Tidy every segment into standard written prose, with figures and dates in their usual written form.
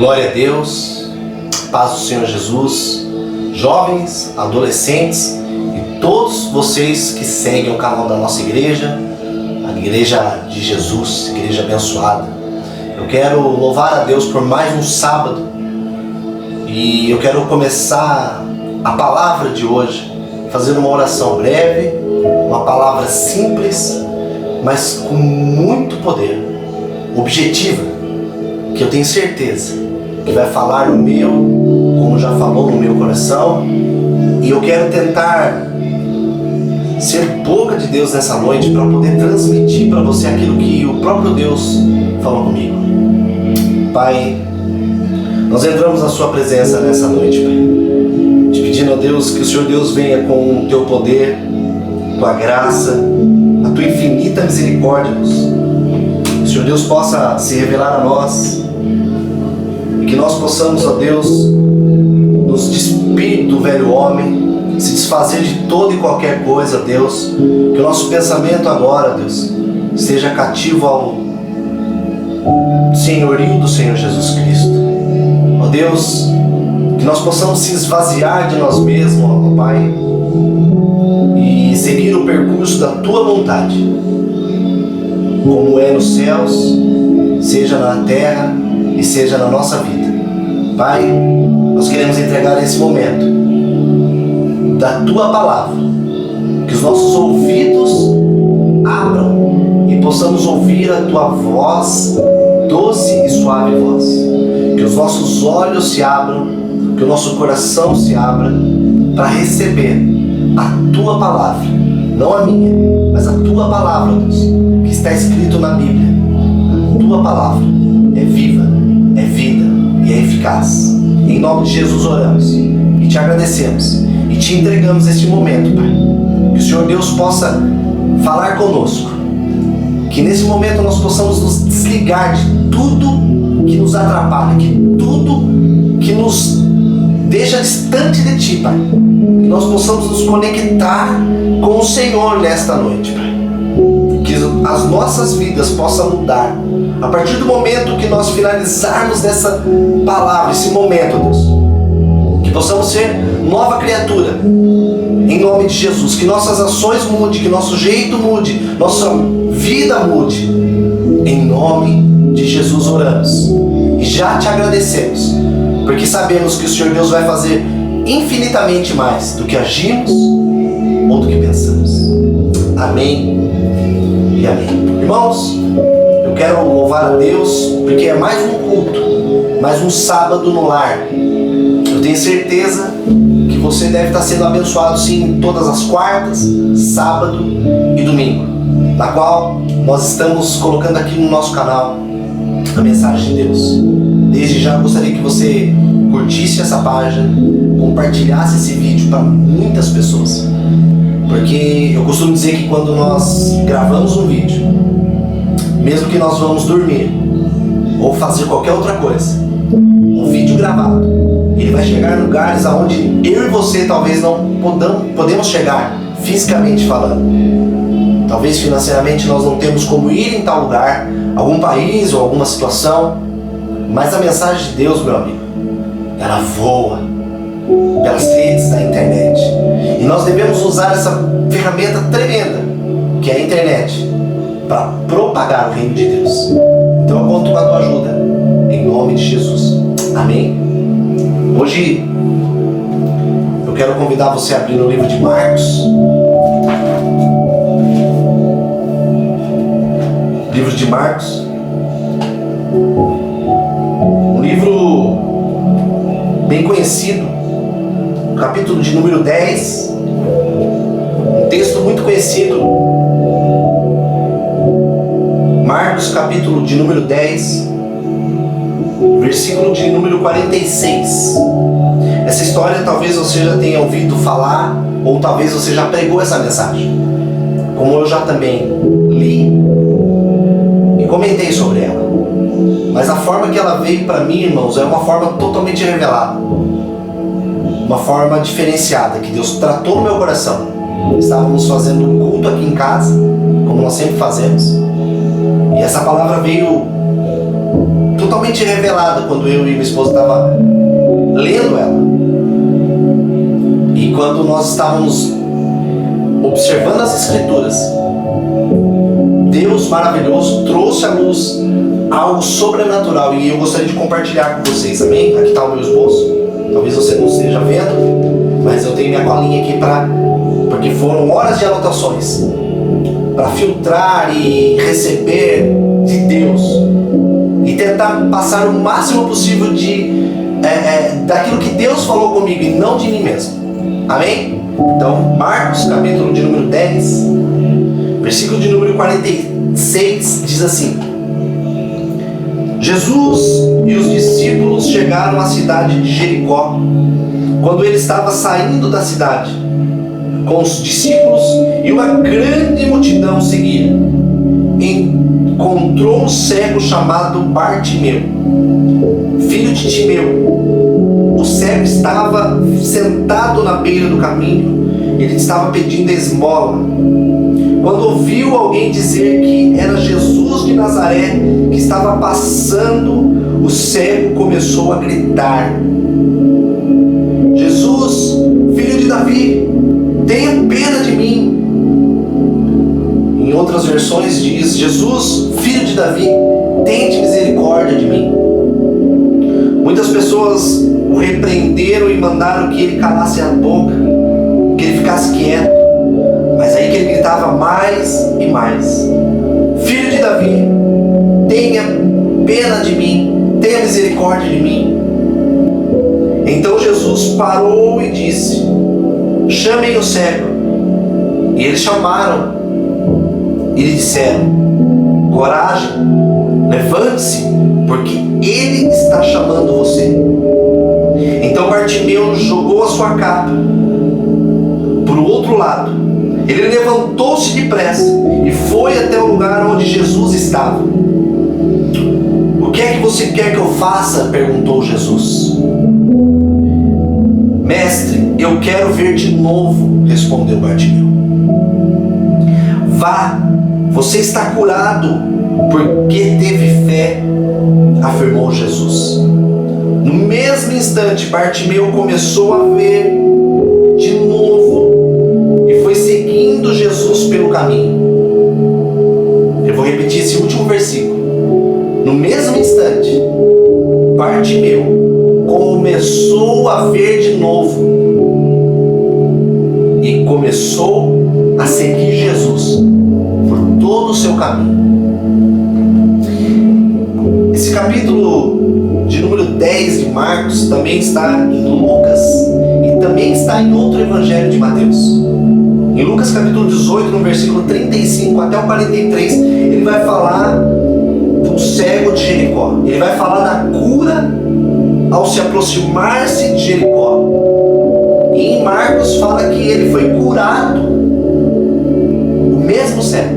Glória a Deus, paz do Senhor Jesus, jovens, adolescentes e todos vocês que seguem o canal da nossa igreja, a Igreja de Jesus, igreja abençoada. Eu quero louvar a Deus por mais um sábado e eu quero começar a palavra de hoje fazendo uma oração breve, uma palavra simples, mas com muito poder, objetiva, que eu tenho certeza que vai falar no meu, como já falou no meu coração. E eu quero tentar ser boca de Deus nessa noite para poder transmitir para você aquilo que o próprio Deus falou comigo. Pai, nós entramos na sua presença nessa noite, Pai, te pedindo a Deus que o Senhor Deus venha com o teu poder, tua graça, a tua infinita misericórdia, Deus. Que o Senhor Deus possa se revelar a nós e que nós possamos, ó Deus, nos despir do velho homem, se desfazer de toda e qualquer coisa, Deus. Que o nosso pensamento agora, Deus, esteja cativo ao senhorio do Senhor Jesus Cristo. Ó Deus, que nós possamos se esvaziar de nós mesmos, ó Pai, e seguir o percurso da Tua vontade, como é nos céus, seja na terra e seja na nossa vida. Pai, nós queremos entregar esse momento da Tua palavra, que os nossos ouvidos abram e possamos ouvir a Tua voz, doce e suave voz. Que os nossos olhos se abram, que o nosso coração se abra para receber a Tua palavra, não a minha, mas a Tua palavra, Deus, que está escrito na Bíblia. A Tua palavra é viva, é vida e é eficaz. Em nome de Jesus oramos e te agradecemos e te entregamos este momento, Pai. Que o Senhor Deus possa falar conosco, que nesse momento nós possamos nos desligar de tudo que nos atrapalha, que tudo que nos deixa distante de Ti, Pai. Que nós possamos nos conectar com o Senhor nesta noite, Pai. Que as nossas vidas possam mudar a partir do momento que nós finalizarmos essa palavra, esse momento, Deus. Que possamos ser nova criatura, em nome de Jesus. Que nossas ações mudem, que nosso jeito mude, nossa vida mude. Em nome de Jesus oramos e já te agradecemos, porque sabemos que o Senhor Deus vai fazer infinitamente mais do que agimos ou do que pensamos. Amém e amém. Irmãos, eu quero louvar a Deus porque é mais um culto, mais um sábado no lar. Eu tenho certeza que você deve estar sendo abençoado sim todas as quartas, sábado e domingo, na qual nós estamos colocando aqui no nosso canal a mensagem de Deus. Desde já gostaria que você curtisse essa página, compartilhasse esse vídeo para muitas pessoas, porque eu costumo dizer que quando nós gravamos um vídeo, mesmo que nós vamos dormir ou fazer qualquer outra coisa, o vídeo gravado, ele vai chegar em lugares aonde eu e você talvez não podemos chegar fisicamente falando. Talvez financeiramente nós não temos como ir em tal lugar, algum país ou alguma situação, mas a mensagem de Deus, meu amigo, ela voa pelas redes da internet. E nós devemos usar essa ferramenta tremenda que é a internet para propagar o reino de Deus. Então eu conto com a tua ajuda, em nome de Jesus. Amém? Hoje eu quero convidar você a abrir no livro de Marcos. Livro de Marcos. Um livro bem conhecido, capítulo de número 10. Um texto muito conhecido. Marcos, capítulo de número 10, versículo de número 46. Essa história talvez você já tenha ouvido falar, ou talvez você já pregou essa mensagem, como eu já também li e comentei sobre ela. Mas a forma que ela veio para mim, irmãos, é uma forma totalmente revelada, uma forma diferenciada que Deus tratou no meu coração. Estávamos fazendo um culto aqui em casa, como nós sempre fazemos, e essa palavra veio totalmente revelada quando eu e minha esposa estavam lendo ela. E quando nós estávamos observando as Escrituras, Deus maravilhoso trouxe à luz algo sobrenatural, e eu gostaria de compartilhar com vocês, amém? Aqui está o meu esboço, talvez você não esteja vendo, mas eu tenho minha colinha aqui porque foram horas de anotações para filtrar e receber de Deus e tentar passar o máximo possível daquilo que Deus falou comigo e não de mim mesmo, amém? Então, Marcos, capítulo de número 10, versículo de número 46, diz assim: Jesus e os discípulos chegaram à cidade de Jericó. Quando ele estava saindo da cidade com os discípulos e uma grande multidão seguia, encontrou um cego chamado Bartimeu, filho de Timeu. O cego estava sentado na beira do caminho. Ele estava pedindo esmola. Quando ouviu alguém dizer que era Jesus de Nazaré que estava passando, o cego começou a gritar: Jesus, filho de Davi, tenha pena de mim. Em outras versões diz: Jesus, filho de Davi, tente misericórdia de mim. Muitas pessoas o repreenderam e mandaram que ele calasse a boca, que ele ficasse quieto. Mas aí que ele gritava mais e mais: Filho de Davi, tenha pena de mim, tenha misericórdia de mim. Então Jesus parou e disse: chamem o cego. E eles chamaram e lhe disseram: coragem, levante-se, porque ele está chamando você. Então Bartimeu jogou a sua capa para o outro lado. Ele levantou-se depressa e foi até o lugar onde Jesus estava. O que é que você quer que eu faça? Perguntou Jesus. Mestre, eu quero ver de novo, respondeu Bartimeu. Vá, você está curado, porque teve fé, afirmou Jesus. No mesmo instante, Bartimeu começou a ver de novo e foi seguindo Jesus pelo caminho. Eu vou repetir esse último versículo. No mesmo instante, Bartimeu começou a ver de novo e começou a seguir Jesus por todo o seu caminho. Esse capítulo de número 10 de Marcos também está em Lucas e também está em outro evangelho de Mateus. Em Lucas capítulo 18, no versículo 35 até o 43, ele vai falar do cego de Jericó. Ele vai falar da cura ao se aproximar-se de Jericó. E em Marcos fala que ele foi curado, o mesmo cego,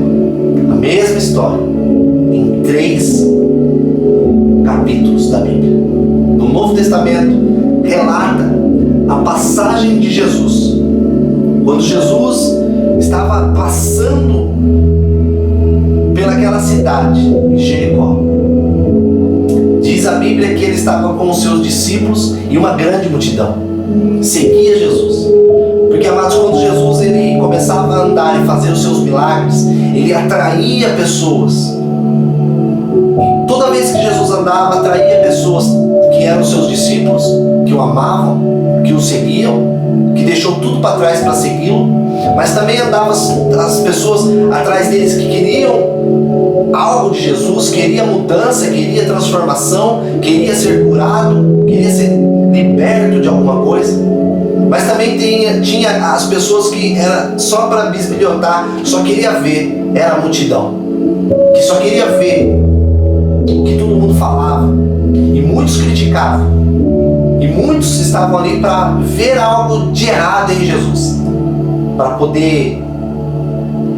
a mesma história, em 3 capítulos da Bíblia. No Novo Testamento relata a passagem de Jesus. Quando Jesus estava passando pelaquela cidade de Jericó, diz a Bíblia que ele estava com os seus discípulos e uma grande multidão seguia Jesus. Porque, amados, quando Jesus ele começava a andar e fazer os seus milagres, ele atraía pessoas. E toda vez que Jesus andava, atraía pessoas que eram seus discípulos, que o amavam, que o seguiam, que deixou tudo para trás para segui-lo. Mas também andavam as pessoas atrás deles que queriam algo de Jesus, queria mudança, queria transformação, queria ser curado, queria ser liberto de alguma coisa. Mas também tinha as pessoas que era só para bisbilhotar, só queria ver, era a multidão, que só queria ver o que todo mundo falava, e muitos criticavam, e muitos estavam ali para ver algo de errado em Jesus, para poder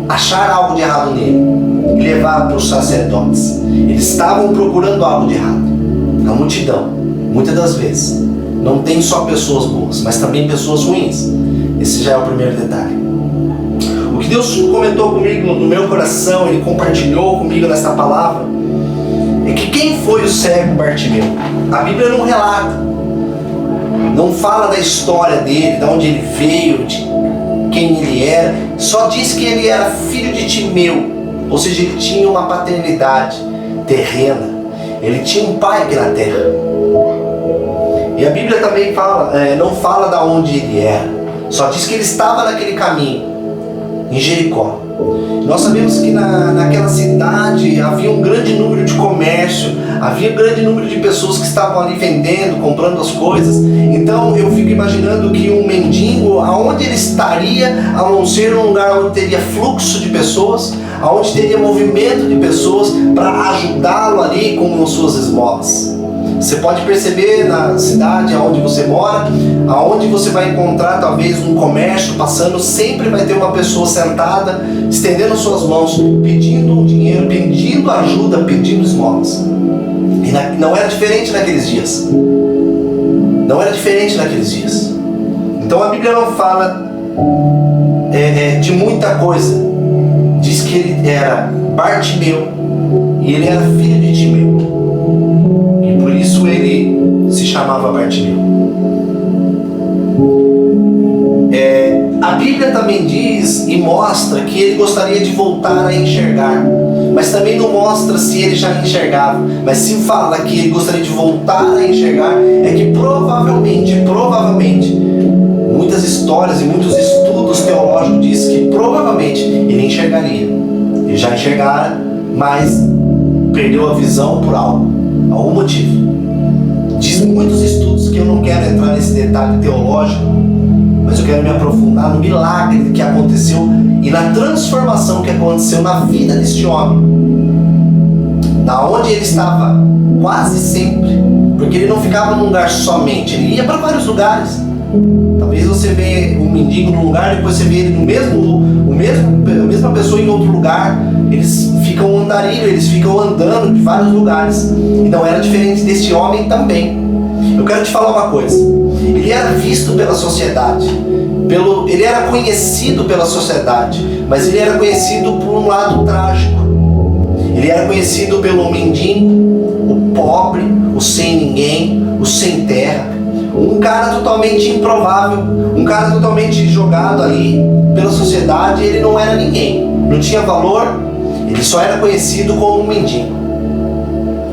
achar algo de errado nele e levar para os sacerdotes. Eles estavam procurando algo de errado. A multidão, muitas das vezes, não tem só pessoas boas, mas também pessoas ruins. Esse já é o primeiro detalhe. O que Deus comentou comigo no meu coração, Ele compartilhou comigo nesta palavra, é que quem foi o cego Bartimeu? A Bíblia não relata, não fala da história dele, de onde ele veio, de quem ele era, só diz que ele era filho de Timeu, ou seja, ele tinha uma paternidade terrena, ele tinha um pai aqui na terra. E a Bíblia também fala, não fala de onde ele era, só diz que ele estava naquele caminho, em Jericó. Nós sabemos que naquela cidade havia um grande número de comércio, havia um grande número de pessoas que estavam ali vendendo, comprando as coisas. Então eu fico imaginando que um mendigo, aonde ele estaria, a não ser um lugar onde teria fluxo de pessoas, aonde teria movimento de pessoas para ajudá-lo ali com as suas esmolas. Você pode perceber na cidade onde você mora, aonde você vai encontrar talvez um comércio passando, sempre vai ter uma pessoa sentada, estendendo suas mãos, pedindo dinheiro, pedindo ajuda, pedindo esmolas. E não era diferente naqueles dias. Não era diferente naqueles dias. Então a Bíblia não fala de muita coisa. Diz que ele era Bartimeu e ele era filho de Timeu. Por isso ele se chamava Bartimeu. A Bíblia também diz e mostra que ele gostaria de voltar a enxergar, mas também não mostra se ele já enxergava. Mas se fala que ele gostaria de voltar a enxergar, é que provavelmente, muitas histórias e muitos estudos teológicos dizem que provavelmente ele enxergaria. Ele já enxergara, mas perdeu a visão por algum motivo. Diz muitos estudos que eu não quero entrar nesse detalhe teológico, mas eu quero me aprofundar no milagre que aconteceu e na transformação que aconteceu na vida deste homem, na onde ele estava quase sempre, porque ele não ficava num lugar somente, ele ia para vários lugares. Talvez você veja um mendigo num lugar, depois você vê ele a mesma pessoa em outro lugar. Eles ficam andarilho, eles ficam andando de vários lugares. E não era diferente deste homem também. Eu quero te falar uma coisa. Ele era visto pela sociedade, ele era conhecido pela sociedade, mas ele era conhecido por um lado trágico. Ele era conhecido pelo mendigo, o pobre, o sem ninguém, o sem terra. Um cara totalmente improvável, um cara totalmente jogado ali pela sociedade. Ele não era ninguém, não tinha valor, ele só era conhecido como um mendigo,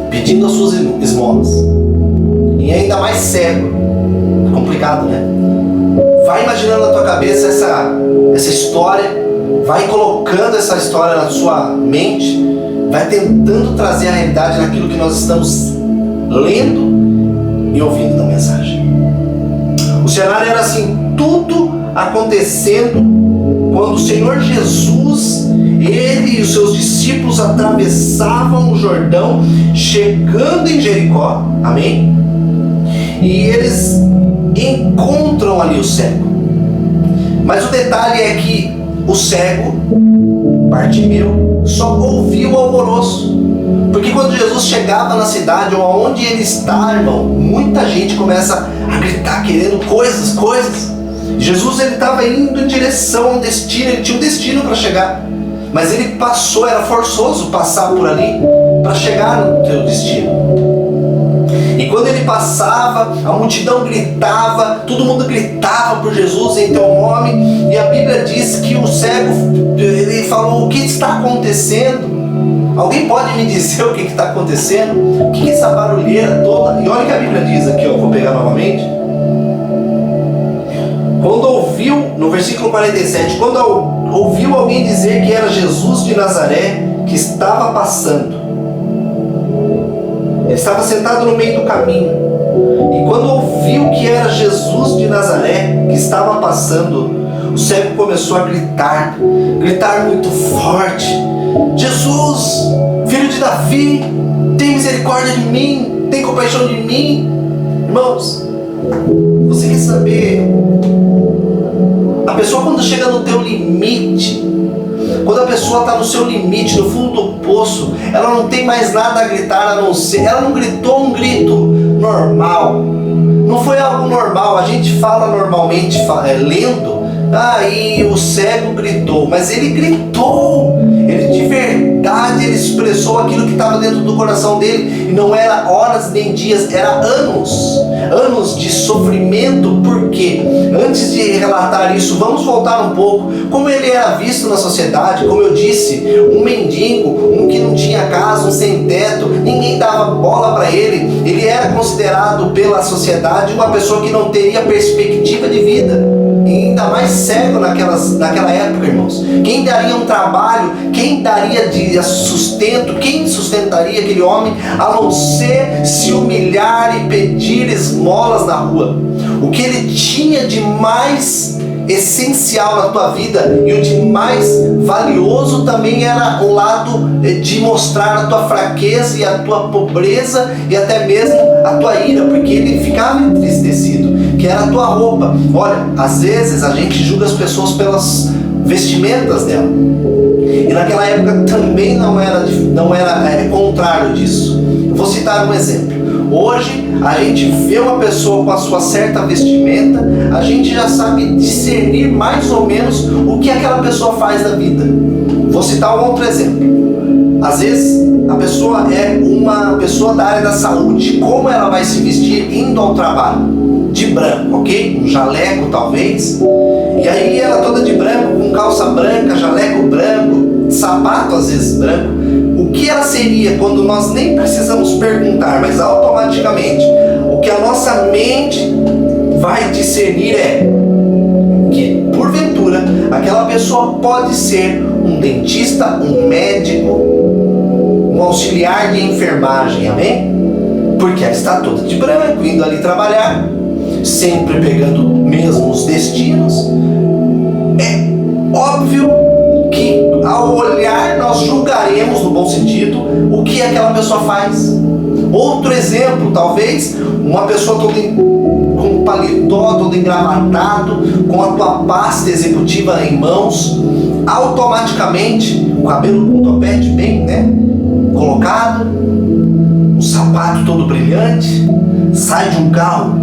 pedindo as suas esmolas. E ainda mais cego, complicado, né? Vai imaginando na tua cabeça essa história, vai colocando essa história na sua mente, vai tentando trazer a realidade naquilo que nós estamos lendo e ouvindo da mensagem. O cenário era assim, tudo acontecendo quando o Senhor Jesus, ele e os seus discípulos atravessavam o Jordão, chegando em Jericó, amém? E eles encontram ali o cego. Mas o detalhe é que o cego, Bartimeu, só ouviu o alvoroço. Porque quando Jesus chegava na cidade ou aonde ele está, irmão, muita gente começa a gritar querendo coisas. Jesus, ele estava indo em direção a um destino, ele tinha um destino para chegar. Mas ele passou, era forçoso passar por ali para chegar no teu destino. E quando ele passava, a multidão gritava, todo mundo gritava por Jesus em teu nome. E a Bíblia diz que o cego, ele falou: o que está acontecendo? Alguém pode me dizer o que está acontecendo? O que é essa barulheira toda? E olha o que a Bíblia diz aqui, eu vou pegar novamente. Quando ouviu, no versículo 47, quando ouviu alguém dizer que era Jesus de Nazaré que estava passando. Ele estava sentado no meio do caminho. E quando ouviu que era Jesus de Nazaré que estava passando, o cego começou a gritar muito forte: Jesus, filho de Davi, tem misericórdia de mim, tem compaixão de mim. Irmãos, você quer saber? A pessoa, quando chega no teu limite, quando a pessoa está no seu limite, no fundo do poço, ela não tem mais nada a gritar a não ser. Ela não gritou um grito normal, não foi algo normal. A gente fala normalmente, lendo, e o cego gritou, mas ele gritou, ele de verdade verdade ele expressou aquilo que estava dentro do coração dele, e não era horas nem dias, era anos de sofrimento. Por quê? Antes de relatar isso, vamos voltar um pouco, como ele era visto na sociedade. Como eu disse, um mendigo, um que não tinha casa, um sem teto, ninguém dava bola para ele. Ele era considerado pela sociedade uma pessoa que não teria perspectiva de vida, e ainda mais cego naquela época, irmãos. Quem daria um trabalho, quem daria de sustento, quem sustentaria aquele homem, a não ser se humilhar e pedir esmolas na rua? O que ele tinha de mais essencial na tua vida, e o de mais valioso também, era o lado de mostrar a tua fraqueza e a tua pobreza e até mesmo a tua ira, porque ele ficava entristecido, que era a tua roupa. Olha, às vezes a gente julga as pessoas pelas vestimentas dela, e naquela época também não era contrário disso. Eu vou citar um exemplo. Hoje a gente vê uma pessoa com a sua certa vestimenta, a gente já sabe discernir mais ou menos o que aquela pessoa faz da vida. Vou citar um outro exemplo. Às vezes a pessoa é uma pessoa da área da saúde. Como ela vai se vestir indo ao trabalho? De branco, ok? Um jaleco talvez. E aí ela toda de branco, com calça branca, jaleco branco, sapato às vezes branco. O que ela seria quando nós nem precisamos perguntar, mas automaticamente o que a nossa mente vai discernir é que, porventura, aquela pessoa pode ser um dentista, um médico, um auxiliar de enfermagem, amém? Porque ela está toda de branco, indo ali trabalhar, sempre pegando mesmo os destinos. É óbvio que ao olhar nós julgaremos, no bom sentido, o que aquela pessoa faz. Outro exemplo, talvez uma pessoa toda com paletó, todo engravatado, com a tua pasta executiva em mãos, automaticamente o cabelo com topete bem, colocado, um sapato todo brilhante, sai de um carro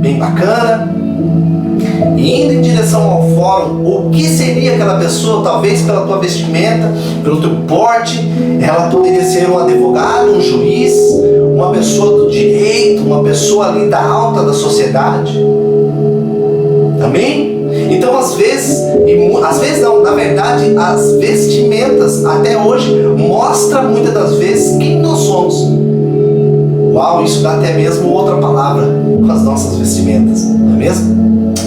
bem bacana, indo em direção ao fórum. O que seria aquela pessoa? Talvez pela tua vestimenta, pelo teu porte, ela poderia ser um advogado, um juiz, uma pessoa do direito, uma pessoa ali da alta da sociedade. Amém? Então às vezes não, na verdade as vestimentas até hoje mostram muitas das vezes quem nós somos. Uau, isso dá até mesmo outra palavra com as nossas vestimentas, não é mesmo?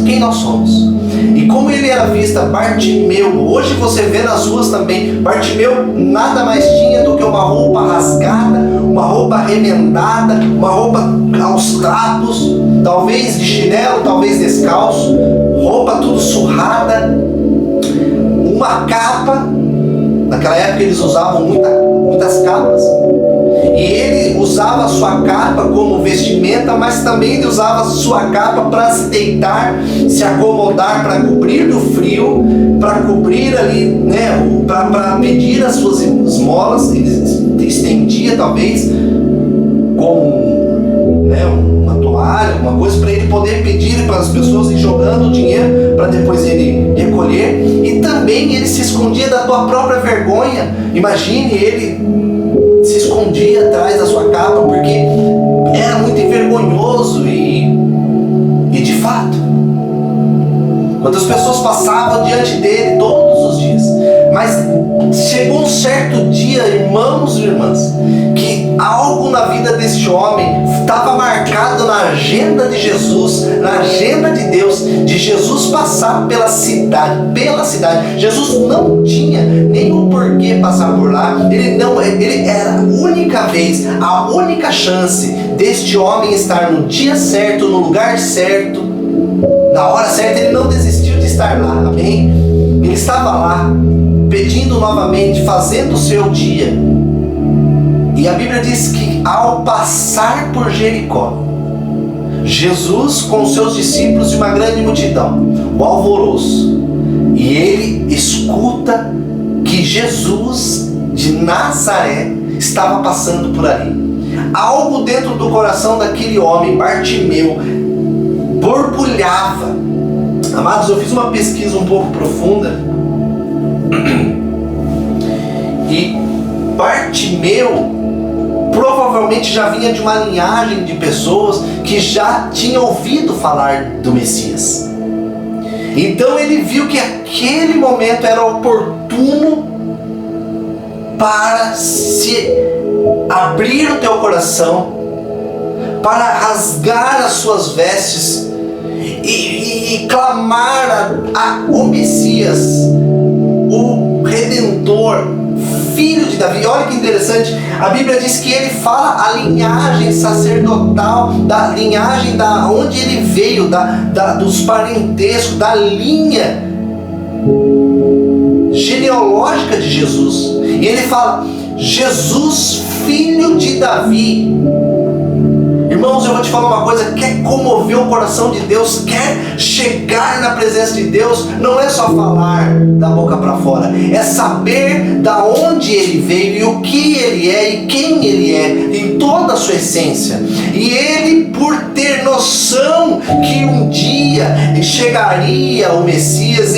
Quem nós somos. E como ele era visto, Bartimeu, hoje você vê nas ruas também, Bartimeu nada mais tinha do que uma roupa rasgada, uma roupa remendada, uma roupa aos trapos, talvez de chinelo, talvez descalço, roupa tudo surrada, uma capa. Naquela época eles usavam muitas capas, e ele usava a sua capa como vestimenta, mas também ele usava a sua capa para se deitar, se acomodar, para cobrir do frio, para cobrir ali, para pedir as suas esmolas. Ele estendia talvez com uma toalha, uma coisa, para ele poder pedir para as pessoas ir jogando o dinheiro para depois ele recolher. E também ele se escondia da tua própria vergonha. Imagine, ele se escondia atrás da sua capa porque era muito envergonhoso e de fato, quantas pessoas passavam diante dele todos os dias. Mas chegou um certo dia, irmãos e irmãs, que algo na vida deste homem estava marcado na agenda de Jesus, na agenda de Deus, de Jesus passar pela cidade. Jesus não tinha nem o porquê passar por lá. Ele era a única vez, a única chance deste homem estar no dia certo, no lugar certo, na hora certa. Ele não desistiu de estar lá, amém? Ele estava lá, pedindo novamente, fazendo o seu dia. E a Bíblia diz que ao passar por Jericó, Jesus com seus discípulos e uma grande multidão, o alvoroço, e ele escuta que Jesus de Nazaré estava passando por ali. Algo dentro do coração daquele homem, Bartimeu, borbulhava. Amados, eu fiz uma pesquisa um pouco profunda, e Bartimeu provavelmente já vinha de uma linhagem de pessoas que já tinham ouvido falar do Messias. Então ele viu que aquele momento era oportuno para se abrir o teu coração, para rasgar as suas vestes e clamar o Messias, o Redentor, filho de Davi. Olha que interessante, a Bíblia diz que ele fala a linhagem sacerdotal, da linhagem da onde ele veio, dos parentescos, da linha genealógica de Jesus. E ele fala, Jesus, filho de Davi. Irmãos, eu vou te falar uma coisa, quer comover o coração de Deus, quer chegar na presença de Deus, não é só falar da boca para fora, é saber da onde ele veio e o que ele é e quem ele é, em toda a sua essência. E ele, por ter noção que um dia chegaria o Messias,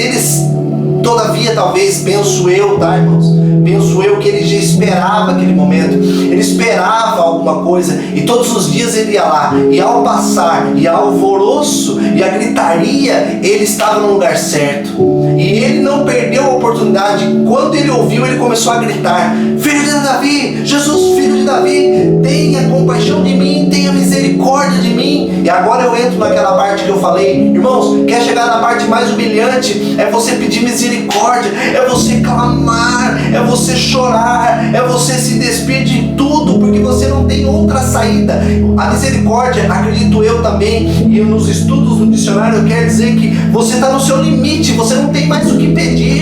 todavia, talvez, penso eu, tá, irmãos? Penso eu que ele já esperava aquele momento, ele esperava alguma coisa, e todos os dias ele ia lá, e ao passar, e ao alvoroço, e a gritaria, ele estava no lugar certo, e ele não perdeu a oportunidade. Quando ele ouviu, ele começou a gritar, filho de Davi, Jesus, filho de Davi, tenha compaixão de mim, tenha misericórdia de mim. E agora eu entro naquela parte que eu falei, irmãos, quer chegar na parte mais humilhante, é você pedir misericórdia, é você clamar, é você chorar, é você se despir de tudo, porque você não tem outra saída. A misericórdia, acredito eu também, e nos estudos no dicionário quer dizer que você está no seu limite, você não tem mais o que pedir.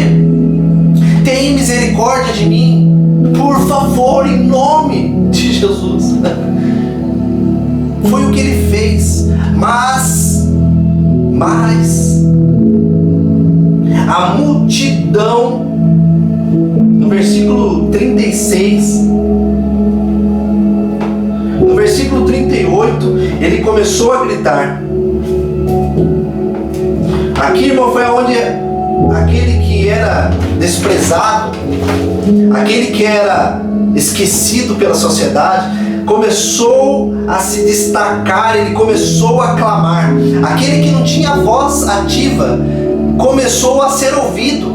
Tem misericórdia de mim, por favor, em nome de Jesus. Foi o que ele fez, mas a multidão, no versículo 36, no versículo 38, ele começou a gritar. Aqui, irmão, foi onde aquele que era desprezado, aquele que era esquecido pela sociedade, começou a se destacar, ele começou a clamar. Aquele que não tinha voz ativa começou a ser ouvido.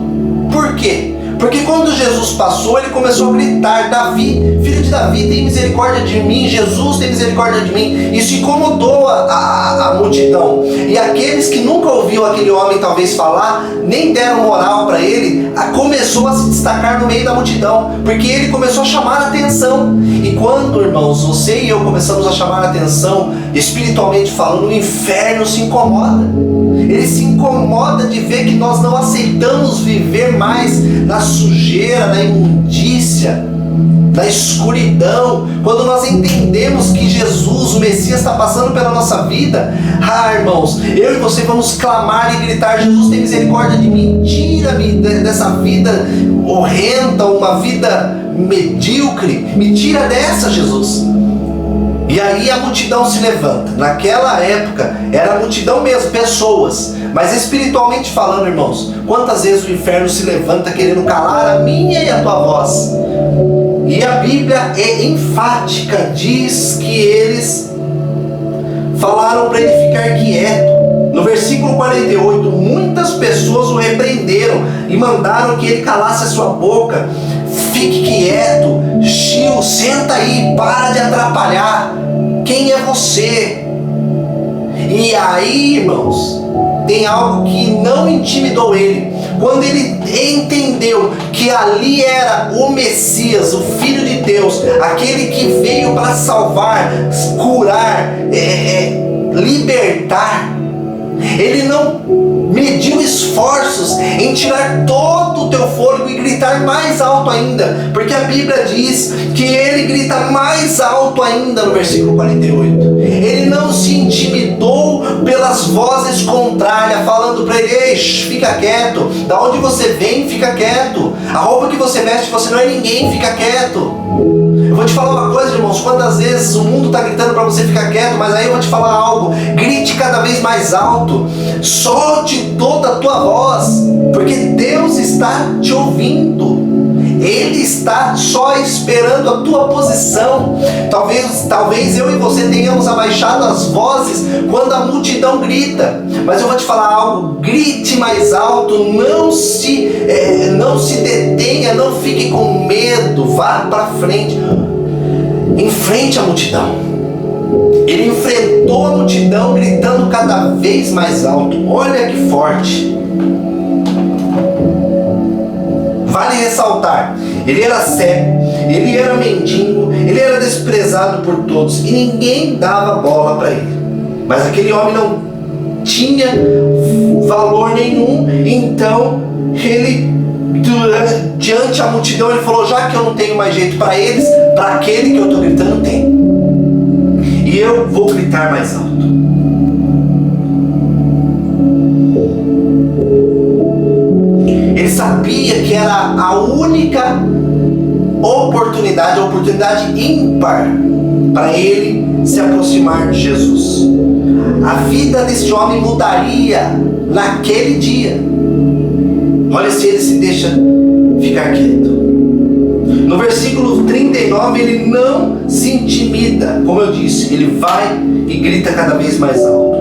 Por quê? Porque quando Jesus passou, ele começou a gritar, Davi, filho de Davi, tem misericórdia de mim, Jesus, tem misericórdia de mim. Isso incomodou a multidão. E aqueles que nunca ouviu aquele homem talvez falar, nem deram moral para ele, começou a se destacar no meio da multidão, porque ele começou a chamar a atenção. E quando, irmãos, você e eu começamos a chamar a atenção, espiritualmente falando, o inferno se incomoda. Ele se incomoda de ver que nós não aceitamos viver mais na sujeira, na imundícia, na escuridão. Quando nós entendemos que Jesus, o Messias, está passando pela nossa vida, irmãos, eu e você vamos clamar e gritar, Jesus, tem misericórdia de mim, tira-me dessa vida horrenda, uma vida medíocre, me tira dessa, Jesus. E aí a multidão se levanta. Naquela época era a multidão mesmo, pessoas. Mas espiritualmente falando, irmãos, quantas vezes o inferno se levanta querendo calar a minha e a tua voz? E a Bíblia é enfática, diz que eles falaram para ele ficar quieto. No versículo 48, muitas pessoas o repreenderam e mandaram que ele calasse a sua boca. Fique quieto, Gil, senta aí, para de atrapalhar. Quem é você? E aí, irmãos, tem algo que não intimidou ele. Quando ele entendeu que ali era o Messias, o Filho de Deus, aquele que veio para salvar, curar, libertar, ele não mediu esforços em tirar todo o teu fôlego e gritar mais alto ainda, porque a Bíblia diz que ele grita mais alto ainda no versículo 48. Ele não se intimidou pelas vozes contrárias, falando para ele, ei, fica quieto, da onde você vem, fica quieto, a roupa que você veste, você não é ninguém, fica quieto. Eu vou te falar uma coisa, irmãos, quantas vezes o mundo está gritando para você ficar quieto, mas aí eu vou te falar algo, grite cada vez mais alto, solte toda a tua voz, porque Deus está te ouvindo. Ele está só esperando a tua posição. Talvez eu e você tenhamos abaixado as vozes quando a multidão grita. Mas eu vou te falar algo: grite mais alto, não se detenha, não fique com medo, vá para frente, enfrente a multidão. Ele enfrentou a multidão gritando cada vez mais alto. Olha que forte. Vale ressaltar, ele era cego, ele era mendigo, ele era desprezado por todos e ninguém dava bola para ele. Mas aquele homem não tinha valor nenhum, então ele, diante a multidão, ele falou: já que eu não tenho mais jeito para eles, para aquele que eu estou gritando tem. E eu vou gritar mais alto. Ele sabia que era a única oportunidade, a oportunidade ímpar para ele se aproximar de Jesus. A vida desse homem mudaria naquele dia. Olha se ele se deixa ficar quieto. No versículo 39, ele não se intimida. Como eu disse, ele vai e grita cada vez mais alto.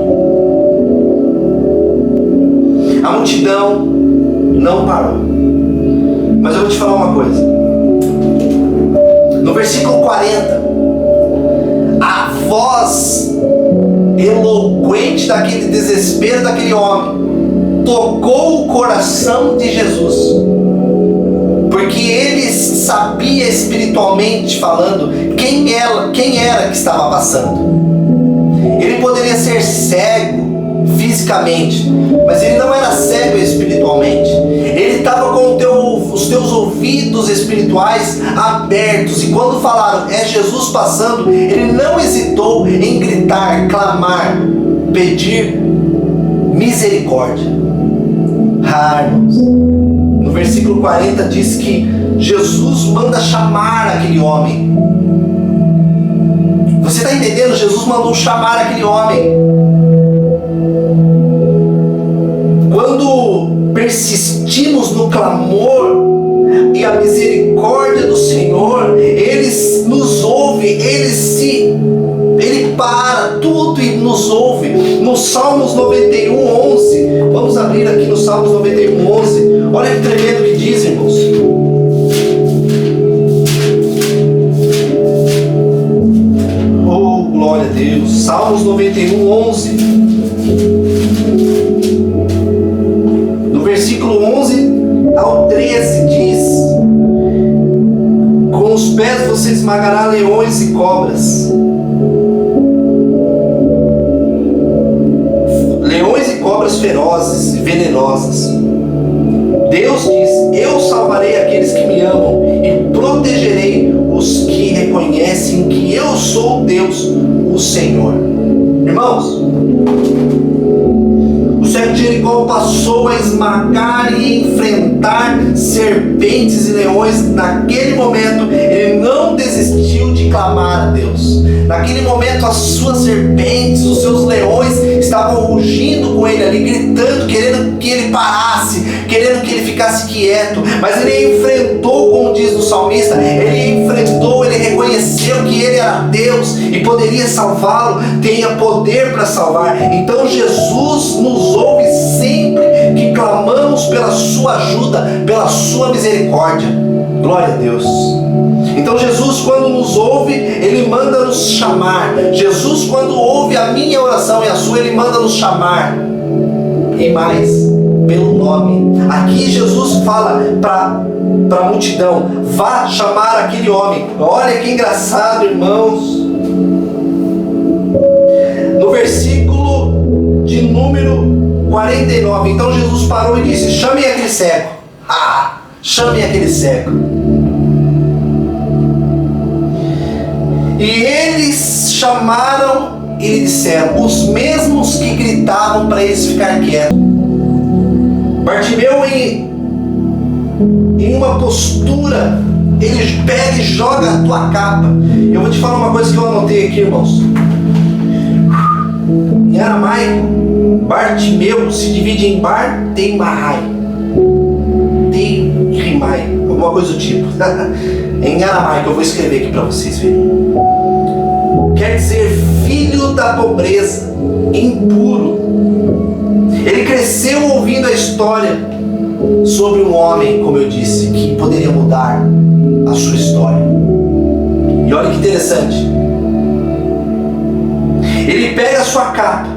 A multidão não parou. Mas eu vou te falar uma coisa. No versículo 40, a voz eloquente daquele desespero daquele homem tocou o coração de Jesus. Porque ele sabia espiritualmente falando quem era que estava passando. Ele poderia ser cego fisicamente, mas ele não era cego espiritualmente. Ele estava com os teus ouvidos espirituais abertos, e quando falaram é Jesus passando, ele não hesitou em gritar, clamar, pedir misericórdia. Irmãos, no versículo 40 diz que Jesus manda chamar aquele homem. Você está entendendo? Jesus mandou chamar aquele homem. Quando persistimos no clamor e a misericórdia do Senhor, Ele nos ouve, Ele para tudo e nos ouve. No Salmos 91, 11, vamos abrir aqui no Salmos 91, 11, olha que tremendo que diz, irmãos. Oh, glória a Deus. Salmos 91, 11. No versículo 11 ao 13 diz: com os pés você esmagará leões e cobras. Leões e cobras ferozes e venenosas. Deus diz: eu salvarei aqueles que me amam e protegerei os que reconhecem que eu sou Deus, o Senhor. Irmãos, o cego de Jericó passou a esmagar e enfrentar serpentes e leões. Naquele momento, ele não desistiu de clamar a Deus. Naquele momento, as suas serpentes, os seus leões estavam rugindo com ele ali, gritando, querendo que ele parasse, querendo que ele ficasse quieto. Mas ele enfrentou, como diz o salmista, ele enfrentou, ele reconheceu que ele era Deus e poderia salvá-lo, tinha poder para salvar. Então Jesus nos ouve sempre que clamamos pela sua ajuda, pela sua misericórdia. Glória a Deus. Então Jesus, quando nos ouve, Ele manda nos chamar. Jesus, quando ouve a minha oração e a sua, Ele manda nos chamar. E mais, pelo nome. Aqui Jesus fala para a multidão: vá chamar aquele homem. Olha que engraçado, irmãos. No versículo de número 49, então Jesus parou e disse: chamem aquele cego. Chamem aquele cego. E eles chamaram e lhe disseram, os mesmos que gritavam para eles ficar quietos. Bartimeu, em uma postura, ele pega e joga a tua capa. Eu vou te falar uma coisa que eu anotei aqui, irmãos. Em aramaico, Bartimeu se divide em Bar Teimai, alguma coisa do tipo. Em aramaico, eu vou escrever aqui para vocês verem. Quer dizer filho da pobreza, impuro. Ele cresceu ouvindo a história sobre um homem, como eu disse, que poderia mudar a sua história. E olha que interessante. Ele pega a sua capa.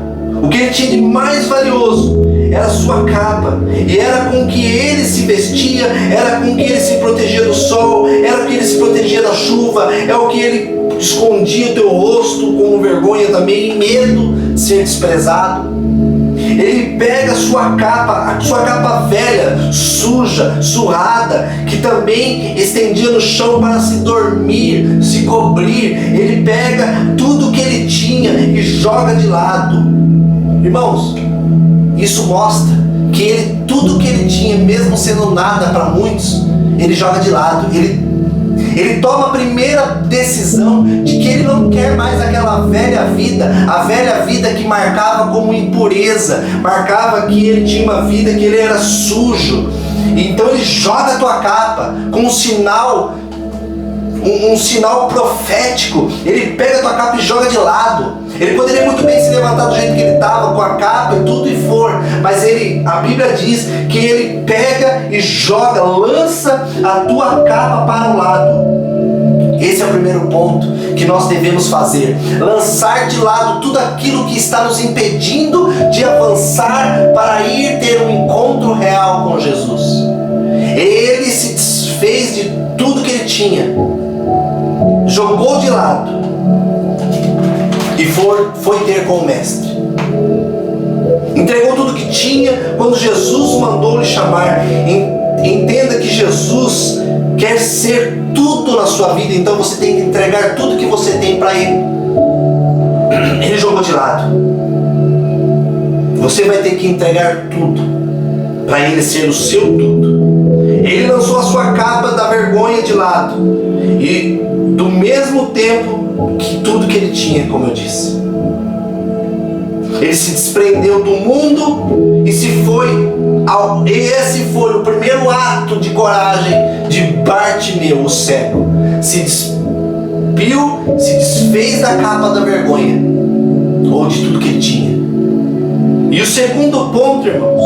O que ele tinha de mais valioso era a sua capa. E era com que ele se vestia, era com que ele se protegia do sol, era com que ele se protegia da chuva, é o que ele escondia o teu rosto com vergonha também, medo de ser desprezado. Ele pega a sua capa velha, suja, surrada, que também estendia no chão para se dormir, se cobrir. Ele pega tudo que ele tinha e joga de lado. Irmãos, isso mostra que ele, tudo que ele tinha, mesmo sendo nada para muitos, ele joga de lado. Ele toma a primeira decisão de que ele não quer mais aquela velha vida, a velha vida que marcava como impureza, marcava que ele tinha uma vida que ele era sujo. Então ele joga a tua capa com um sinal profético. Ele pega a tua capa e joga de lado. Ele poderia muito bem se levantar do jeito que ele estava, com a capa e tudo e for, mas a Bíblia diz que ele pega e joga, lança a tua capa para o lado. Esse é o primeiro ponto que nós devemos fazer: lançar de lado tudo aquilo que está nos impedindo de avançar para ir ter um encontro real com Jesus. Ele se desfez de tudo que ele tinha, jogou de lado e foi ter com o Mestre. Entregou tudo que tinha quando Jesus mandou lhe chamar. Entenda que Jesus quer ser tudo na sua vida, então você tem que entregar tudo que você tem para Ele. Ele jogou de lado. Você vai ter que entregar tudo para Ele ser o seu tudo. Ele lançou a sua capa da vergonha de lado e, do mesmo tempo, que tudo que ele tinha, como eu disse, ele se desprendeu do mundo e se foi. Esse foi o primeiro ato de coragem de Bartimeu, o cego. Se despiu, se desfez da capa da vergonha, ou de tudo que ele tinha. E o segundo ponto, irmãos,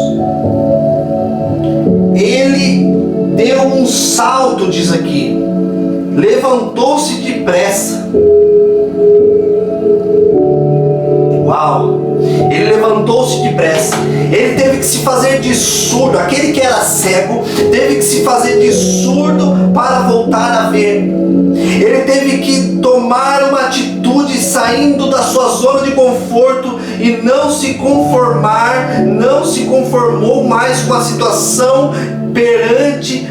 ele deu um salto, diz aqui, levantou-se depressa. Uau! Ele levantou-se depressa. Ele teve que se fazer de surdo. Aquele que era cego teve que se fazer de surdo para voltar a ver. Ele teve que tomar uma atitude saindo da sua zona de conforto e não se conformou mais com a situação perante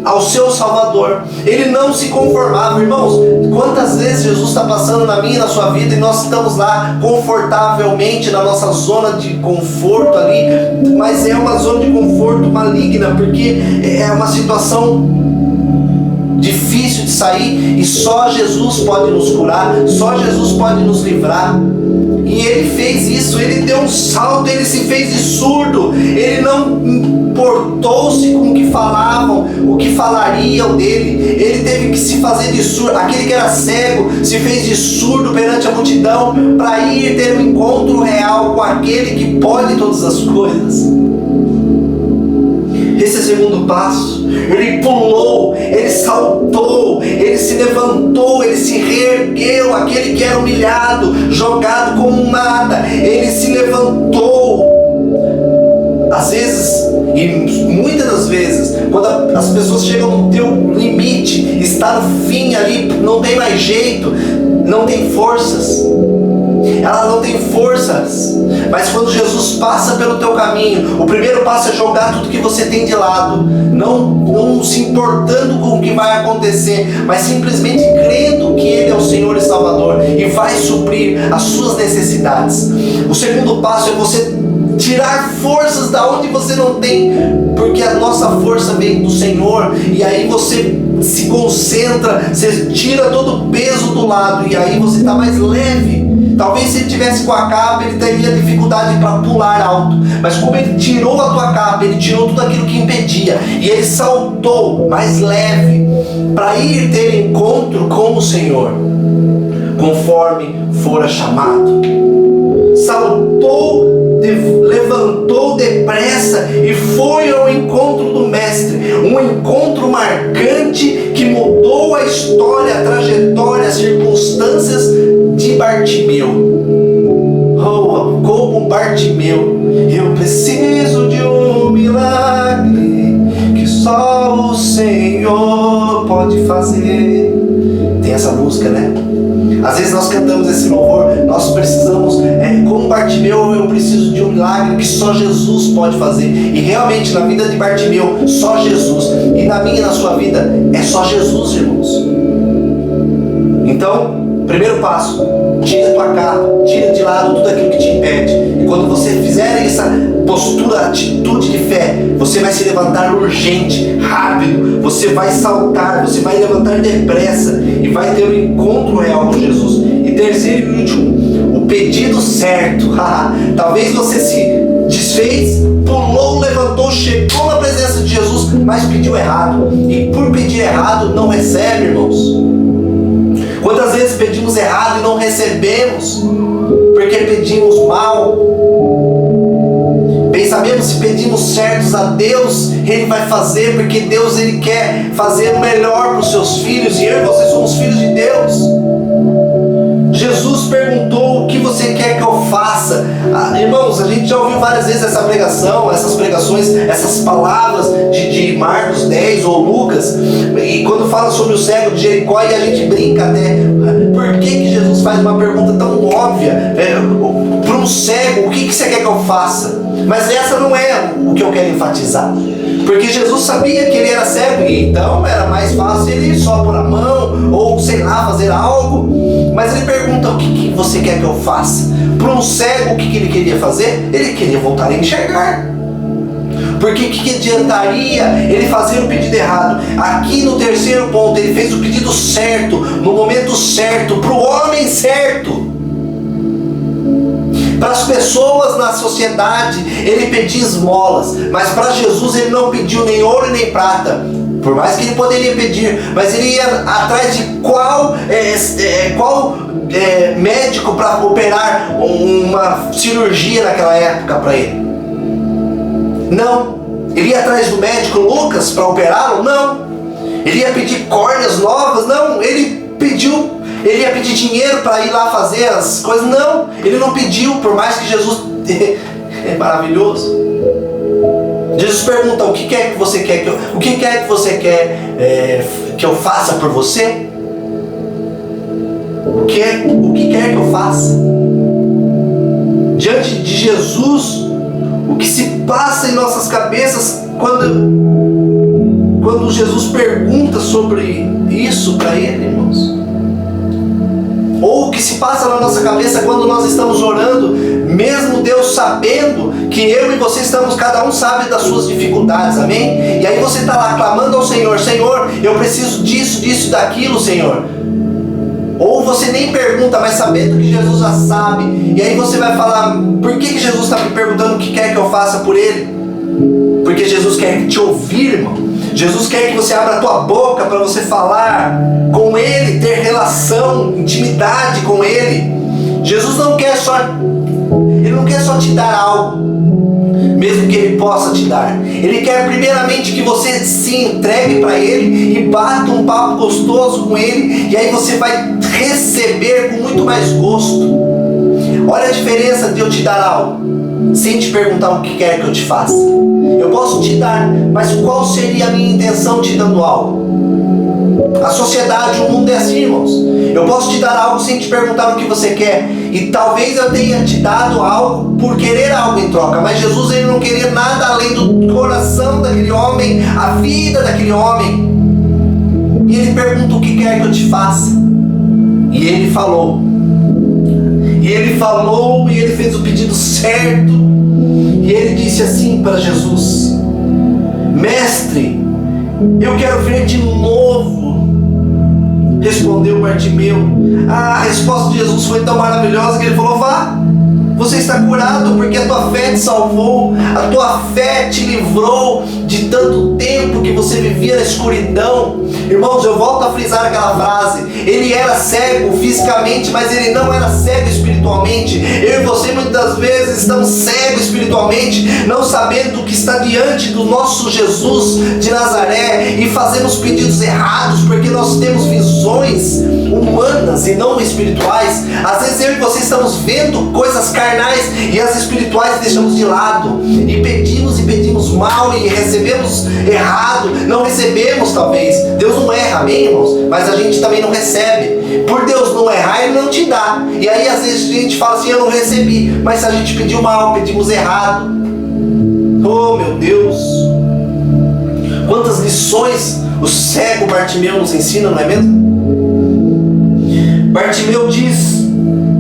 ao seu Salvador. Ele não se conformava. Irmãos, quantas vezes Jesus está passando na minha e na sua vida e nós estamos lá confortavelmente na nossa zona de conforto ali, mas é uma zona de conforto maligna, porque é uma situação difícil de sair e só Jesus pode nos curar, só Jesus pode nos livrar. E ele fez isso, ele deu um salto, ele se fez de surdo, ele não importou-se com o que falavam, o que falariam dele. Ele teve que se fazer de surdo. Aquele que era cego se fez de surdo perante a multidão para ir ter um encontro real com aquele que pode todas as coisas. Esse é o segundo passo. Ele pulou, ele saltou, ele se levantou, ele se reergueu. Aquele que era humilhado, jogado como nada, ele se levantou. Às vezes, e muitas das vezes, quando as pessoas chegam no teu limite, está no fim ali, não tem mais jeito, não tem forças. Ela não tem forças, mas quando Jesus passa pelo teu caminho, o primeiro passo é jogar tudo que você tem de lado, não se importando com o que vai acontecer, mas simplesmente crendo que Ele é o Senhor e Salvador e vai suprir as suas necessidades. O segundo passo é você tirar forças da onde você não tem, porque a nossa força vem do Senhor, e aí você se concentra, você tira todo o peso do lado, e aí você está mais leve. Talvez se ele tivesse com a capa, ele teria dificuldade para pular alto. Mas como ele tirou a tua capa, ele tirou tudo aquilo que impedia. E ele saltou mais leve para ir ter encontro com o Senhor, conforme fora chamado. Saltou, levantou depressa e foi ao encontro do Mestre. Um encontro marcante que mudou a história, a trajetória, as circunstâncias de Bartimeu. Oh, como Bartimeu, eu preciso de um milagre que só o Senhor pode fazer. Tem essa música, né? Às vezes nós cantamos esse louvor, nós precisamos, como Bartimeu, eu preciso de um milagre que só Jesus pode fazer. E realmente na vida de Bartimeu, só Jesus. E na minha e na sua vida, é só Jesus, irmãos. Então, primeiro passo, tira a tua capa, tira de lado tudo aquilo que te impede. E quando você fizer essa postura, atitude de fé, você vai se levantar urgente, rápido, você vai saltar, você vai levantar depressa e vai ter um encontro real com Jesus. E terceiro e último, o pedido certo. Talvez você se desfez, pulou, levantou, chegou na presença de Jesus, mas pediu errado. E por pedir errado, não recebe, irmãos. Quantas vezes pedimos errado e não recebemos, porque pedimos mal? Bem sabemos, se pedimos certos a Deus, Ele vai fazer, porque Deus Ele quer fazer o melhor para os seus filhos, e eu e você somos filhos de Deus. Jesus perguntou: o que você quer que eu faça? Irmãos, a gente já ouviu várias vezes essa pregação, essas pregações, essas palavras de Marcos 10 ou Lucas, e quando fala sobre o cego de Jericó, e a gente brinca até, por que Jesus faz uma pergunta tão óbvia para um cego? O que você quer que eu faça? Mas essa não é o que eu quero enfatizar, porque Jesus sabia que ele era cego, e então era mais fácil ele só pôr a mão, ou sei lá, fazer algo. Mas ele pergunta: o que você quer que eu faça? Para um cego, o que ele queria fazer? Ele queria voltar a enxergar. Porque o que adiantaria ele fazer o pedido errado? Aqui no terceiro ponto, ele fez o pedido certo, no momento certo, para o homem certo. Para as pessoas na sociedade, ele pedia esmolas, mas para Jesus ele não pediu nem ouro e nem prata. Por mais que ele poderia pedir, mas ele ia atrás de qual médico para operar uma cirurgia naquela época para ele. Não. Ele ia atrás do médico Lucas para operá-lo? Não. Ele ia pedir córneas novas? Não. Ele ia pedir dinheiro para ir lá fazer as coisas? Não. Ele não pediu, por mais que Jesus é maravilhoso. Jesus pergunta: o que quer que você quer que eu faça por você? O que quer que eu faça? Diante de Jesus, o que se passa em nossas cabeças quando Jesus pergunta sobre isso para ele, irmãos? Ou o que se passa na nossa cabeça quando nós estamos orando, mesmo Deus sabendo que eu e você estamos, cada um sabe das suas dificuldades, amém? E aí você está lá clamando ao Senhor: Senhor, eu preciso disso, disso, daquilo, Senhor. Ou você nem pergunta, mas sabendo que Jesus já sabe, e aí você vai falar: por que Jesus está me perguntando o que quer que eu faça por Ele? Porque Jesus quer te ouvir, irmão. Jesus quer que você abra a tua boca para você falar com Ele, ter relação, intimidade com Ele. Jesus não quer só te dar algo, mesmo que Ele possa te dar. Ele quer primeiramente que você se entregue para Ele e bata um papo gostoso com Ele, e aí você vai receber com muito mais gosto. Olha a diferença de eu te dar algo sem te perguntar o que quer que eu te faça. Eu posso te dar, mas qual seria a minha intenção te dando algo? A sociedade, o mundo é assim, irmãos. Eu posso te dar algo sem te perguntar o que você quer, e talvez eu tenha te dado algo por querer algo em troca, mas Jesus, ele não queria nada além do coração daquele homem, a vida daquele homem. E ele pergunta: o que quer que eu te faça? E ele falou, e ele fez o pedido certo. E ele disse assim para Jesus: Mestre, eu quero ver de novo Respondeu Bartimeu. A resposta de Jesus foi tão maravilhosa que ele falou: vá, você está curado, porque a tua fé te salvou, a tua fé te livrou de tanto tempo que você vivia na escuridão. Irmãos, eu volto a frisar aquela frase: ele era cego fisicamente, mas ele não era cego espiritualmente. Eu e você muitas vezes estamos cegos espiritualmente, não sabendo o que está diante do nosso Jesus de Nazaré, e fazemos pedidos errados porque nós temos visões humanas e não espirituais. Às vezes eu e você estamos vendo coisas carnais e as espirituais deixamos de lado, e pedimos mal e recebemos errado. Não recebemos, talvez. Deus não erra, amém, irmãos? Mas a gente também não recebe. Por Deus não errar, Ele não te dá. E aí às vezes a gente fala assim: eu não recebi. Mas se a gente pediu mal, pedimos errado, oh meu Deus, quantas lições o cego Bartimeu nos ensina, não é mesmo? Bartimeu diz: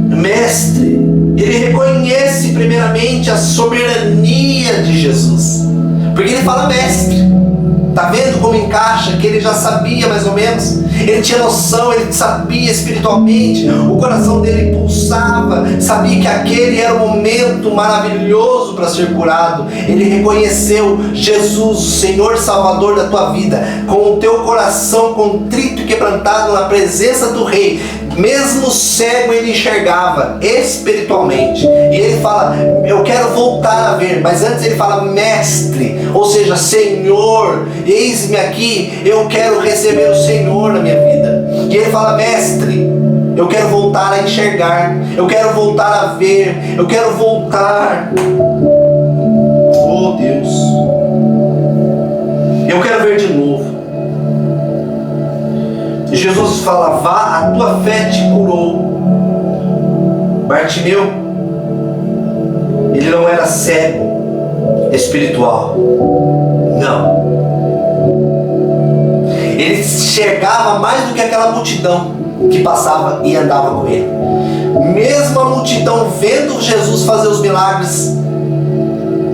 mestre. Ele reconhece primeiramente a soberania de Jesus, porque ele fala mestre. Tá vendo como encaixa? Que ele já sabia mais ou menos, ele tinha noção, ele sabia espiritualmente, o coração dele pulsava, sabia que aquele era o momento maravilhoso para ser curado. Ele reconheceu Jesus, o Senhor Salvador da tua vida, com o teu coração contrito e quebrantado na presença do Rei. Mesmo cego, ele enxergava espiritualmente, e ele fala: eu quero voltar a ver. Mas antes ele fala mestre, ou seja, Senhor, eis-me aqui, eu quero receber o Senhor na minha vida. E ele fala: mestre, eu quero voltar a enxergar, eu quero voltar a ver, eu quero voltar, oh Deus, eu quero ver de novo. Jesus fala: vá, a tua fé te curou. Bartimeu, ele não era cego espiritual, não. Ele enxergava mais do que aquela multidão que passava e andava com ele. Mesmo a multidão vendo Jesus fazer os milagres,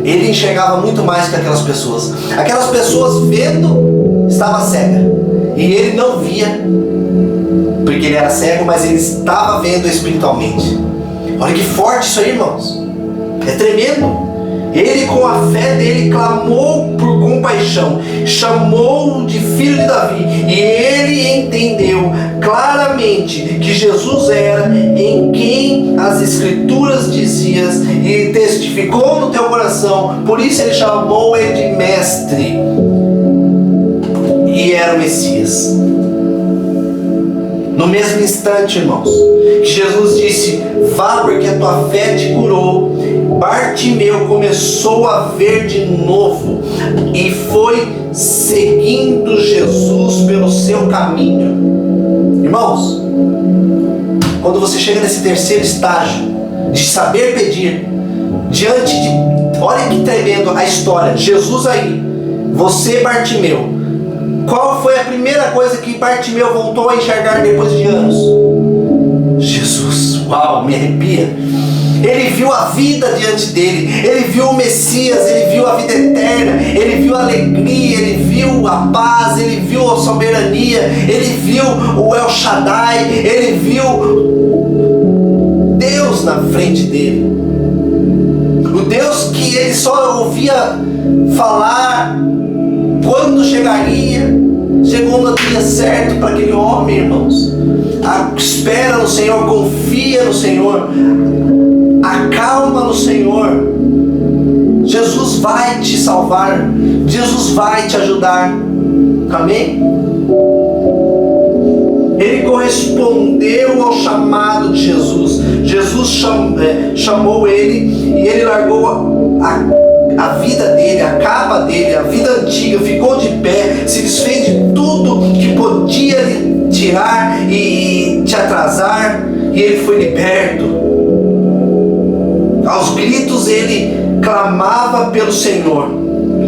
ele enxergava muito mais que aquelas pessoas. Aquelas pessoas vendo, estava cega, e ele não via, porque ele era cego, mas ele estava vendo espiritualmente. Olha que forte isso aí, irmãos. É tremendo. Ele, com a fé dele, clamou por compaixão, chamou de filho de Davi, e ele entendeu claramente que Jesus era em quem as Escrituras diziam, e testificou no teu coração. Por isso ele chamou ele de mestre, e era o Messias. No mesmo instante, irmãos, que Jesus disse: vá, porque a tua fé te curou, Bartimeu começou a ver de novo e foi seguindo Jesus pelo seu caminho. Irmãos, quando você chega nesse terceiro estágio de saber pedir, diante de, olha que tremendo a história, Jesus aí, você Bartimeu, qual foi a primeira coisa que Bartimeu voltou a enxergar depois de anos? Jesus. Uau, me arrepia. Ele viu a vida diante dele, ele viu o Messias, ele viu a vida eterna, ele viu a alegria, ele viu a paz, ele viu a soberania, ele viu o El Shaddai, ele viu Deus na frente dele. O Deus que ele só ouvia falar quando chegaria. Chegou no dia certo para aquele homem, irmãos. Espera no Senhor, confia no Senhor, acalma no Senhor. Jesus vai te salvar, Jesus vai te ajudar, amém? Ele correspondeu ao chamado de Jesus. Jesus chamou ele, e ele largou a vida dele, a capa dele, a vida antiga, ficou de pé, se desfez de tudo que podia lhe tirar e te atrasar, e ele foi liberto. Aos gritos ele clamava pelo Senhor,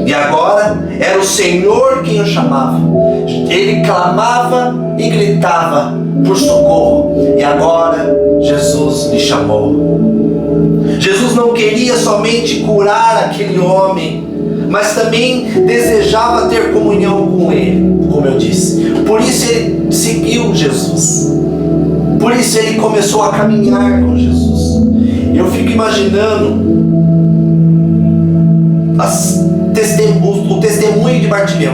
e agora era o Senhor quem o chamava. Ele clamava e gritava por socorro, e agora Jesus lhe chamou. Jesus não queria somente curar aquele homem, mas também desejava ter comunhão com Ele, como eu disse. Por isso ele seguiu Jesus. Por isso ele começou a caminhar com Jesus. Eu fico imaginando o testemunho de Bartimeu,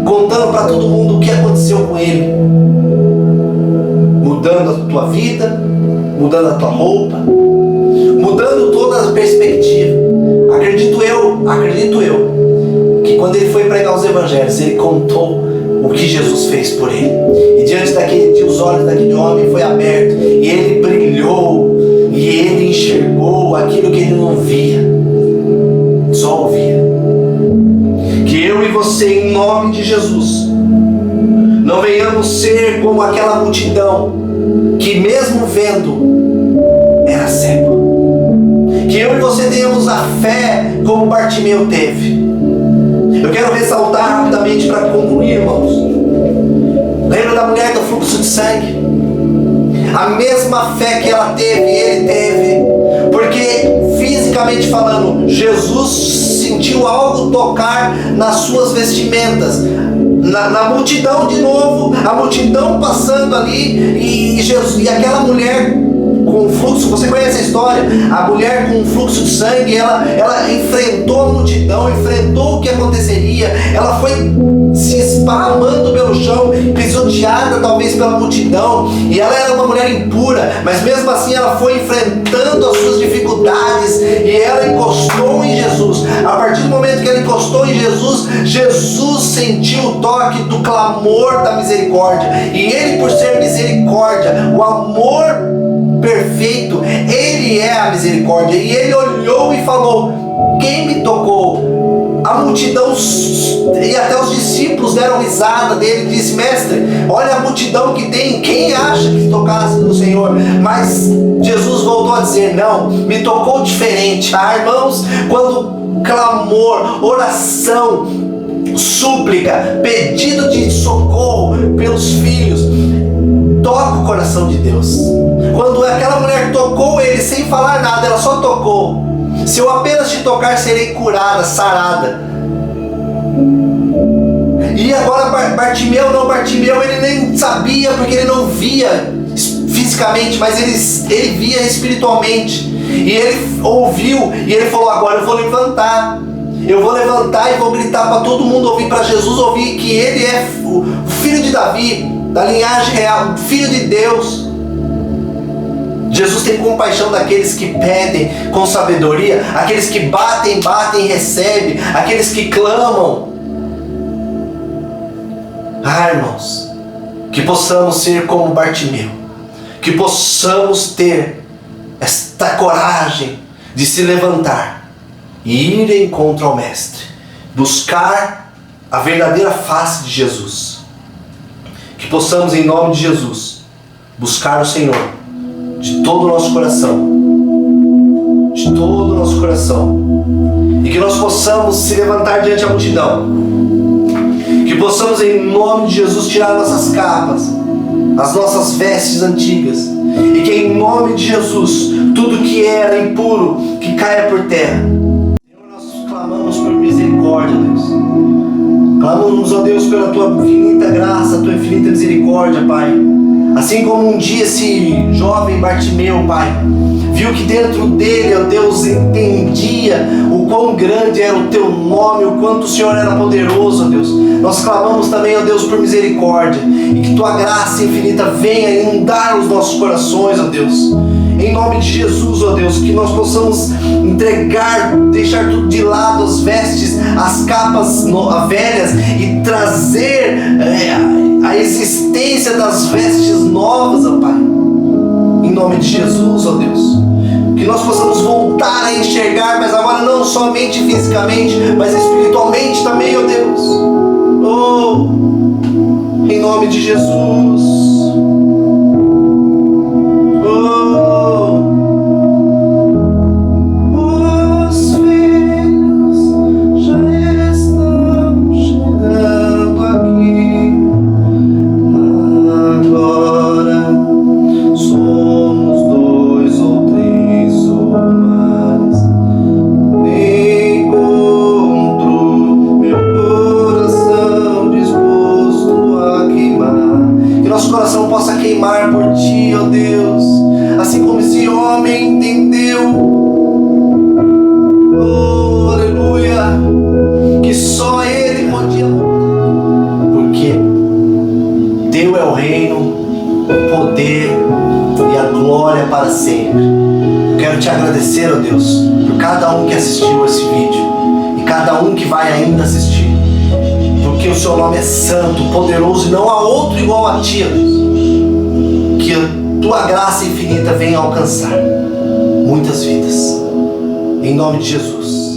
contando para todo mundo o que aconteceu com ele, mudando a tua vida, mudando a tua roupa, mudando toda a perspectiva. Acredito eu, que quando ele foi pregar os evangelhos, ele contou o que Jesus fez por ele. E diante os olhos daquele homem foi aberto, e ele brilhou, e ele enxergou aquilo que ele não via, só ouvia. Que eu e você, em nome de Jesus, não venhamos ser como aquela multidão que mesmo vendo era cego. Que eu e você tenhamos a fé como Bartimeu teve. Eu quero ressaltar rapidamente para concluir, irmãos. Lembra da mulher do fluxo de sangue? A mesma fé que ela teve, ele teve. Porque, fisicamente falando, Jesus sentiu algo tocar nas suas vestimentas. Na multidão de novo, a multidão passando ali, e aquela mulher com fluxo, você conhece a história? A mulher com fluxo de sangue, ela enfrentou a multidão, enfrentou o que aconteceria, ela foi se esparramando pelo chão, pisoteada talvez pela multidão, e ela era uma mulher impura, mas mesmo assim ela foi enfrentando as suas dificuldades, e ela encostou em Jesus. A partir do momento que ela encostou em Jesus, Jesus sentiu o toque do clamor da misericórdia, e ele, por ser misericórdia, o amor perfeito, ele é a misericórdia, e ele olhou e falou: quem me tocou? A multidão e até os discípulos deram risada dele e disse: mestre, olha a multidão que tem, quem acha que tocasse no Senhor? Mas Jesus voltou a dizer: não, me tocou diferente. Irmãos, quando clamor, oração, súplica, pedido de socorro pelos filhos toca o coração de Deus. Quando aquela mulher tocou ele sem falar nada, ela só tocou: se eu apenas te tocar, serei curada, sarada. E agora Bartimeu ele nem sabia, porque ele não via fisicamente, mas ele via espiritualmente. E ele ouviu, e ele falou: agora eu vou levantar e vou gritar para todo mundo ouvir, para Jesus ouvir que ele é o filho de Davi, da linhagem real, filho de Deus. Jesus tem compaixão daqueles que pedem com sabedoria, aqueles que batem e recebem, aqueles que clamam. Irmãos, que possamos ser como Bartimeu, que possamos ter esta coragem de se levantar e ir em encontro ao Mestre, buscar a verdadeira face de Jesus. Que possamos, em nome de Jesus, buscar o Senhor de todo o nosso coração, e que nós possamos se levantar diante da multidão, que possamos, em nome de Jesus, tirar nossas capas, as nossas vestes antigas, e que, em nome de Jesus, tudo que era impuro, que caia por terra. Senhor, nós clamamos por misericórdia, Deus. Clamamos, ó Deus, pela Tua infinita graça, Tua infinita misericórdia, Pai. Assim como um dia esse jovem Bartimeu, Pai, viu que dentro dele, ó Deus, entendia o quão grande era o Teu nome, o quanto o Senhor era poderoso, ó Deus. Nós clamamos também, ó Deus, por misericórdia, e que Tua graça infinita venha inundar os nossos corações, ó Deus. Em nome de Jesus, ó Deus, que nós possamos entregar, deixar tudo de lado, as vestes, as capas velhas, e trazer a existência das vestes novas, ó Pai. Em nome de Jesus, ó Deus. Que nós possamos voltar a enxergar, mas agora não somente fisicamente, mas espiritualmente também, ó Deus. Oh, em nome de Jesus. Como para sempre. Eu quero te agradecer, ó Deus, por cada um que assistiu esse vídeo e cada um que vai ainda assistir, porque o seu nome é santo, poderoso, e não há outro igual a ti, ó Deus. Que a tua graça infinita venha alcançar muitas vidas, em nome de Jesus.